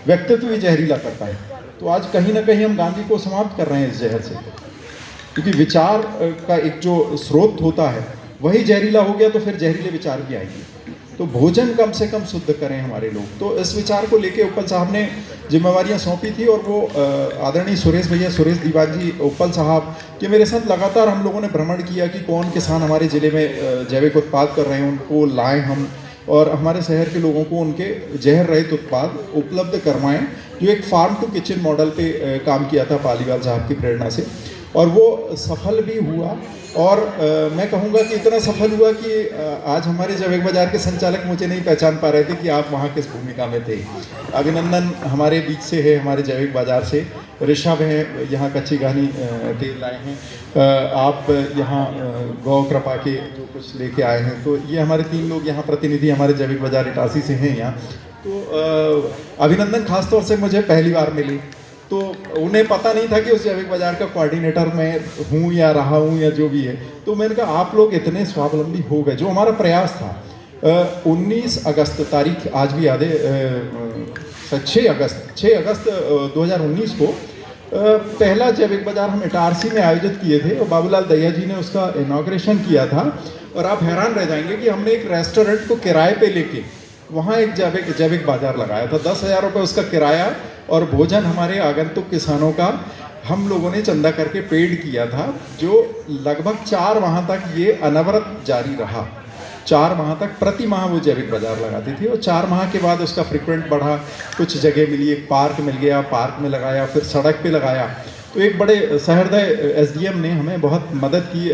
व्यक्तित्व भी जहरीला करता है। तो आज कहीं ना कहीं हम गांधी को समाप्त कर रहे हैं इस जहर से, क्योंकि विचार का एक जो स्रोत होता है वही जहरीला हो गया तो फिर जहरीले विचार भी आएंगे। तो भोजन कम से कम शुद्ध करें हमारे लोग। तो इस विचार को लेके उप्पल साहब ने जिम्मेवारियां सौंपी थी, और वो आदरणीय सुरेश भैया, सुरेश दीवान जी, उप्पल साहब के मेरे साथ लगातार हम लोगों ने भ्रमण किया कि कौन किसान हमारे ज़िले में जैविक उत्पाद कर रहे हैं, उनको लाएं हम, और हमारे शहर के लोगों को उनके जहर रहित उत्पाद उपलब्ध करवाएं, जो एक फार्म टू किचन मॉडल पे काम किया था पालीवाल साहब की प्रेरणा से, और वो सफल भी हुआ। और मैं कहूँगा कि इतना सफल हुआ कि आज हमारे जैविक बाज़ार के संचालक मुझे नहीं पहचान पा रहे थे कि आप वहाँ किस भूमिका में थे। अभिनंदन हमारे बीच से है, हमारे जैविक बाज़ार से। ऋषभ हैं, यहाँ कच्ची घानी तेल लाए हैं। आप यहाँ गौ कृपा के जो कुछ लेके आए हैं, तो ये हमारे 3 लोग यहाँ प्रतिनिधि हमारे जैविक बाज़ार इटारसी से हैं यहाँ। तो अभिनंदन खास तौर से मुझे पहली बार मिली, तो उन्हें पता नहीं था कि उस जैविक बाज़ार का कोऑर्डिनेटर मैं हूँ या रहा हूँ या जो भी है। तो मैंने कहा आप लोग इतने स्वावलंबी हो गए, जो हमारा प्रयास था। 19 अगस्त तारीख आज भी याद है, 6 अगस्त 2019 को पहला जैविक बाज़ार हम इटारसी में आयोजित किए थे, और बाबूलाल दहिया जी ने उसका इनॉग्रेशन किया था। और आप हैरान रह जाएंगे कि हमने एक रेस्टोरेंट को किराए पे लेके वहाँ एक जैविक बाज़ार लगाया था। 10,000 रुपये उसका किराया, और भोजन हमारे आगंतुक किसानों का हम लोगों ने चंदा करके पेड किया था, जो लगभग 4 माह तक ये अनवरत जारी रहा। 4 माह तक प्रति माह वो जैविक बाज़ार लगाती थी, और 4 माह के बाद उसका फ्रिक्वेंट बढ़ा, कुछ जगह मिली, एक पार्क मिल गया, पार्क में लगाया, फिर सड़क पे लगाया। तो एक बड़े सहृदय एसडीएम ने हमें बहुत मदद की,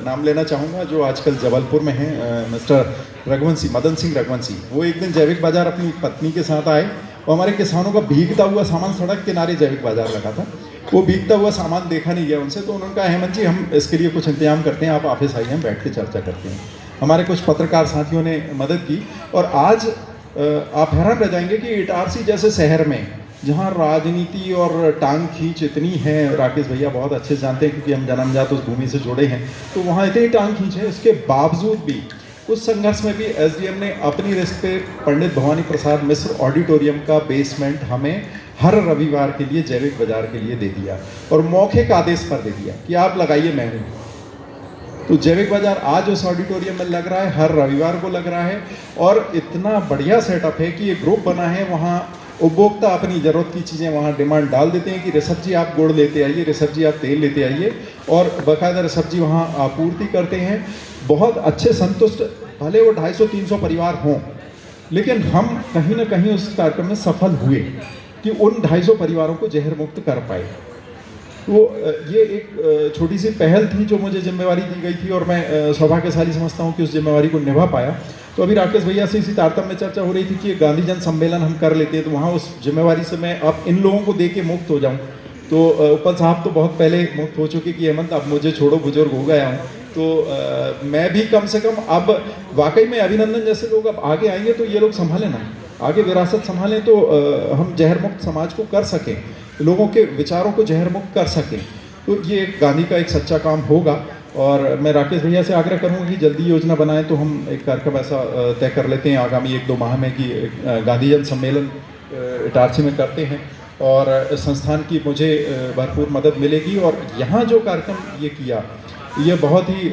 नाम लेना चाहूँगा, जो आजकल जबलपुर में हैं, मिस्टर रघुवंशी, मदन सिंह रघुवंशी। वो एक दिन जैविक बाज़ार अपनी पत्नी के साथ आए, और हमारे किसानों का भीगता हुआ सामान सड़क किनारे जैविक बाज़ार लगा था, वो भीगता हुआ सामान देखा नहीं गया उनसे। तो उन्होंने कहा हेमंत जी, हम इसके लिए कुछ इंतजाम करते हैं, आप ऑफिस आइए, हम बैठ के चर्चा करते हैं। हमारे कुछ पत्रकार साथियों ने मदद की, और आज आप हैरान रह जाएंगे कि इटारसी जैसे शहर में, जहाँ राजनीति और टांग खींच इतनी है, राकेश भैया बहुत अच्छे से जानते हैं क्योंकि हम जन्मजात उस भूमि से जुड़े हैं, तो वहाँ इतनी टांग खींच है, इसके बावजूद भी उस संघर्ष में भी एसडीएम ने अपनी रिस्क पे पंडित भवानी प्रसाद मिश्र ऑडिटोरियम का बेसमेंट हमें हर रविवार के लिए जैविक बाज़ार के लिए दे दिया, और मौखिक आदेश पर दे दिया कि आप लगाइए, मैं हूँ। तो जैविक बाज़ार आज उस ऑडिटोरियम में लग रहा है, हर रविवार को लग रहा है, और इतना बढ़िया सेटअप है कि ये ग्रुप बना है। वहाँ उपभोक्ता अपनी ज़रूरत की चीज़ें वहाँ डिमांड डाल देते हैं कि ऋषभ जी आप गुड़ लेते आइए, ऋषभ जी आप तेल लेते आइए, और बाकायदा ऋषभ जी वहाँ आपूर्ति करते हैं। बहुत अच्छे संतुष्ट, भले वो 250-300 परिवार हों, लेकिन हम कहीं ना कहीं उस कार्यक्रम में सफल हुए कि उन 250 परिवारों को जहर मुक्त कर पाए। तो ये एक छोटी सी पहल थी जो मुझे जिम्मेवारी दी गई थी, और मैं सौभाग्यशाली समझता हूँ कि उस जिम्मेवारी को निभा पाया। तो अभी राकेश भैया से इसी तारतम्य में चर्चा हो रही थी कि गांधी जन सम्मेलन हम कर लेते हैं, तो वहाँ उस जिम्मेवारी से मैं अब इन लोगों को दे के मुक्त हो जाऊँ। तो उप्पल साहब तो बहुत पहले मुक्त हो चुके कि हेमंत अब मुझे छोड़ो, बुजुर्ग हो गया हूँ। तो मैं भी कम से कम अब वाकई में अभिनंदन जैसे लोग अब आगे आएंगे तो ये लोग संभालें ना, आगे विरासत संभालें, तो हम जहर मुक्त समाज को कर सकें, लोगों के विचारों को जहर मुक्त कर सकें। तो ये गांधी का एक सच्चा काम होगा, और मैं राकेश भैया से आग्रह करूँगा कि जल्दी योजना बनाएं, तो हम एक कार्यक्रम ऐसा तय कर लेते हैं आगामी 1-2 माह में कि गांधी जन सम्मेलन इटारसी में करते हैं, और संस्थान की मुझे भरपूर मदद मिलेगी। और यहाँ जो कार्यक्रम ये किया, ये बहुत ही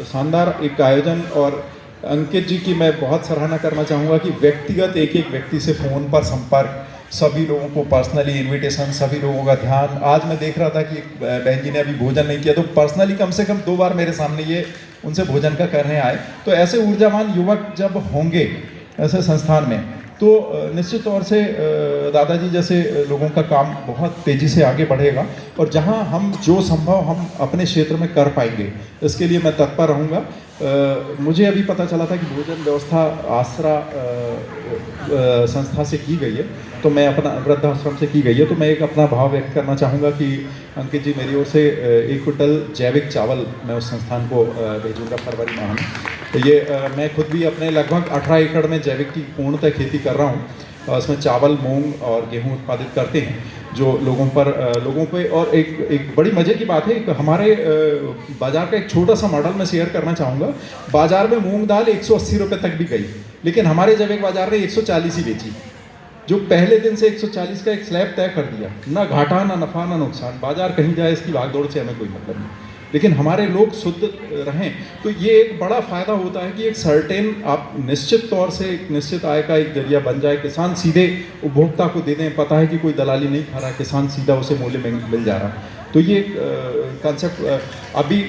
शानदार एक आयोजन, और अंकित जी की मैं बहुत सराहना करना चाहूँगा कि व्यक्तिगत एक व्यक्ति से फ़ोन पर संपर्क, सभी लोगों को पर्सनली इनविटेशन, सभी लोगों का ध्यान। आज मैं देख रहा था कि बहन जी ने अभी भोजन नहीं किया, तो पर्सनली कम से कम 2 बार मेरे सामने ये उनसे भोजन का करने आए। तो ऐसे ऊर्जावान युवक जब होंगे ऐसे संस्थान में, तो निश्चित तौर से दादाजी जैसे लोगों का काम बहुत तेज़ी से आगे बढ़ेगा, और जहां हम जो संभव हम अपने क्षेत्र में कर पाएंगे, इसके लिए मैं तत्पर रहूँगा। मुझे अभी पता चला था कि भोजन व्यवस्था आसरा संस्था से की गई है, तो मैं अपना वृद्धाश्रम से की गई है, तो मैं एक अपना भाव व्यक्त करना चाहूँगा कि अंकित जी, मेरी ओर से 1 क्विंटल जैविक चावल मैं उस संस्थान को भेजूँगा फरवरी माह में। तो ये मैं खुद भी अपने लगभग 18 एकड़ में जैविक की पूर्णतः खेती कर रहा हूँ। उसमें चावल, मूंग और गेहूँ उत्पादित करते हैं, जो लोगों पे। और एक बड़ी मज़े की बात है, हमारे बाज़ार का एक छोटा सा मॉडल मैं शेयर करना चाहूँगा। बाज़ार में मूंग दाल 180 रुपये तक भी गई, लेकिन हमारे जैविक बाज़ार ने 140 ही बेची। जो पहले दिन से 140 का एक स्लैब तय कर दिया, ना घाटा ना नफा ना नुकसान, बाजार कहीं जाए इसकी भागदौड़ से हमें कोई मतलब नहीं, लेकिन हमारे लोग शुद्ध रहें, तो ये एक बड़ा फ़ायदा होता है कि एक सर्टेन आप निश्चित तौर से एक निश्चित आय का एक जरिया बन जाए। किसान सीधे उपभोक्ता को दे दें, पता है कि कोई दलाली नहीं खा रहा, किसान सीधा उसे मूल्य में मिल जा रहा। तो ये कंसेप्ट अभी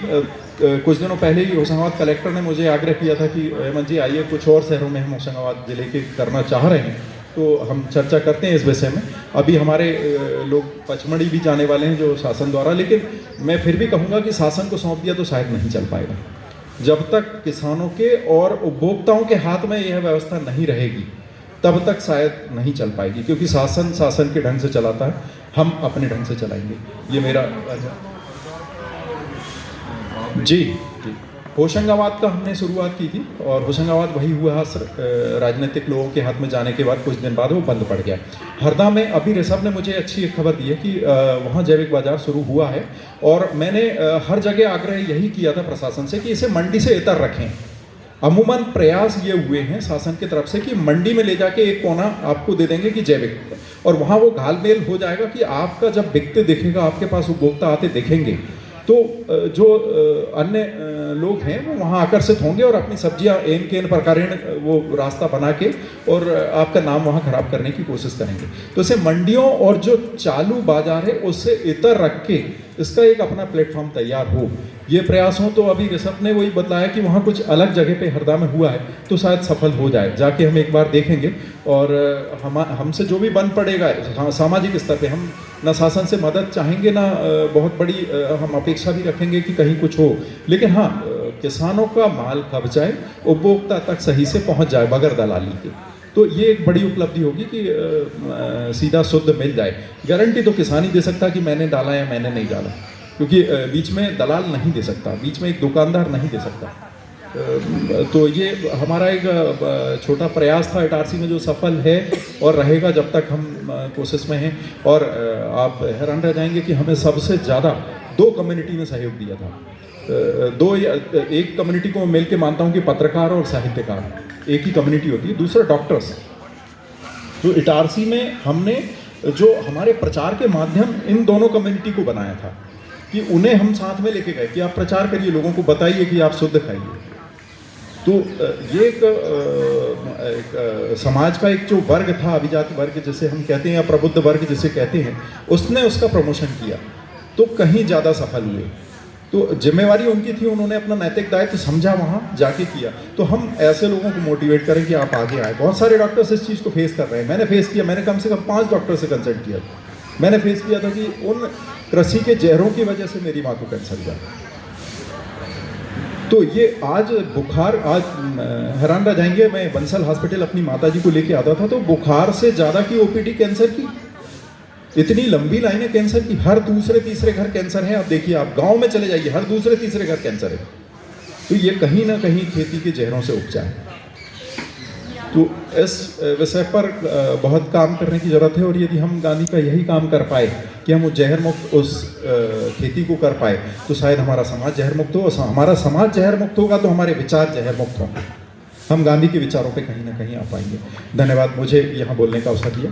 कुछ दिनों पहले ही होशंगाबाद कलेक्टर ने मुझे आग्रह किया था कि हेमंत जी आइए, कुछ और शहरों में हम होशंगाबाद ज़िले के करना चाह रहे हैं, तो हम चर्चा करते हैं इस विषय में। अभी हमारे लोग पचमढ़ी भी जाने वाले हैं जो शासन द्वारा, लेकिन मैं फिर भी कहूँगा कि शासन को सौंप दिया तो शायद नहीं चल पाएगा। जब तक किसानों के और उपभोक्ताओं के हाथ में यह व्यवस्था नहीं रहेगी तब तक शायद नहीं चल पाएगी, क्योंकि शासन के ढंग से चलाता है, हम अपने ढंग से चलाएंगे। ये मेरा जी। होशंगाबाद का हमने शुरुआत की थी और होशंगाबाद वही हुआ राजनीतिक लोगों के हाथ में जाने के बाद कुछ दिन बाद वो बंद पड़ गया। हरदा में अभी ऋषभ ने मुझे अच्छी एक खबर दी है कि वहाँ जैविक बाजार शुरू हुआ है, और मैंने हर जगह आग्रह यही किया था प्रशासन से कि इसे मंडी से इतर रखें। अमूमन प्रयास ये हुए हैं शासन की तरफ से कि मंडी में ले जाके एक कोना आपको दे देंगे कि जैविक, और वहाँ वो घालमेल हो जाएगा कि आपका जब बिकते दिखेगा, आपके पास उपभोक्ता आते दिखेंगे, तो जो अन्य लोग हैं वो वहाँ आकर्षित होंगे और अपनी सब्जियाँ एन केन प्रकारेण वो रास्ता बना के और आपका नाम वहाँ खराब करने की कोशिश करेंगे। तो इसे मंडियों और जो चालू बाजार है उससे इतर रख के इसका एक अपना प्लेटफॉर्म तैयार हो, ये प्रयास हो। तो अभी ऋषभ ने वही बतलाया कि वहाँ कुछ अलग जगह पे हरदा में हुआ है, तो शायद सफल हो जाए, जाके हम एक बार देखेंगे। और हमसे जो भी बन पड़ेगा सामाजिक स्तर पे, हम ना शासन से मदद चाहेंगे ना बहुत बड़ी हम अपेक्षा भी रखेंगे कि कहीं कुछ हो, लेकिन हाँ किसानों का माल कब जाए, उपभोक्ता तक सही से पहुँच जाए बगैर दलाली के, तो ये एक बड़ी उपलब्धि होगी कि सीधा शुद्ध मिल जाए। गारंटी तो किसान ही दे सकता कि मैंने डाला या मैंने नहीं डाला, क्योंकि बीच में दलाल नहीं दे सकता, बीच में एक दुकानदार नहीं दे सकता। तो ये हमारा एक छोटा प्रयास था इटारसी में जो सफल है और रहेगा जब तक हम कोशिश में हैं। और आप हैरान रह जाएंगे कि हमें सबसे ज़्यादा 2 कम्युनिटी ने सहयोग दिया था। एक कम्युनिटी को मैं मिल के मानता हूँ कि पत्रकार और साहित्यकार एक ही कम्युनिटी होती है, दूसरा डॉक्टर्स। तो इटारसी में हमने जो हमारे प्रचार के माध्यम इन दोनों कम्युनिटी को बनाया था कि उन्हें हम साथ में लेके गए कि आप प्रचार करिए, लोगों को बताइए कि आप शुद्ध खाइए। तो ये एक समाज का एक जो वर्ग था, अभिजात वर्ग जिसे हम कहते हैं या प्रबुद्ध वर्ग जिसे कहते हैं, उसने उसका प्रमोशन किया तो कहीं ज़्यादा सफल हुए। तो जिम्मेवारी उनकी थी, उन्होंने अपना नैतिक दायित्व समझा, वहाँ जाके किया। तो हम ऐसे लोगों को मोटिवेट करें कि आप आगे आए। बहुत सारे डॉक्टर्स इस चीज़ को फेस कर रहे हैं, मैंने फेस किया, मैंने कम से कम 5 डॉक्टर से कंसल्ट किया। मैंने फेस किया था कि उन कृषि के जहरों की वजह से मेरी माँ को कैंसर हुआ। तो ये आज बुखार, आज हैरान रह जाएंगे, मैं बंसल हॉस्पिटल अपनी माताजी को लेके आता था तो बुखार से ज़्यादा की ओपीडी कैंसर की, इतनी लंबी लाइनें कैंसर की, हर दूसरे तीसरे घर कैंसर है। आप देखिए, आप गांव में चले जाइए, हर दूसरे तीसरे घर कैंसर है। तो ये कहीं ना कहीं खेती के जहरों से उपजा है। तो इस विषय पर बहुत काम करने की ज़रूरत है, और यदि हम गांधी का यही काम कर पाए कि हम उस जहर मुक्त उस खेती को कर पाए, तो शायद हमारा समाज जहर मुक्त हो। हमारा समाज जहर मुक्त होगा तो हमारे विचार जहर मुक्त होंगे, हम गांधी के विचारों पे कहीं ना कहीं आ पाएंगे। धन्यवाद मुझे यहाँ बोलने का अवसर दिया।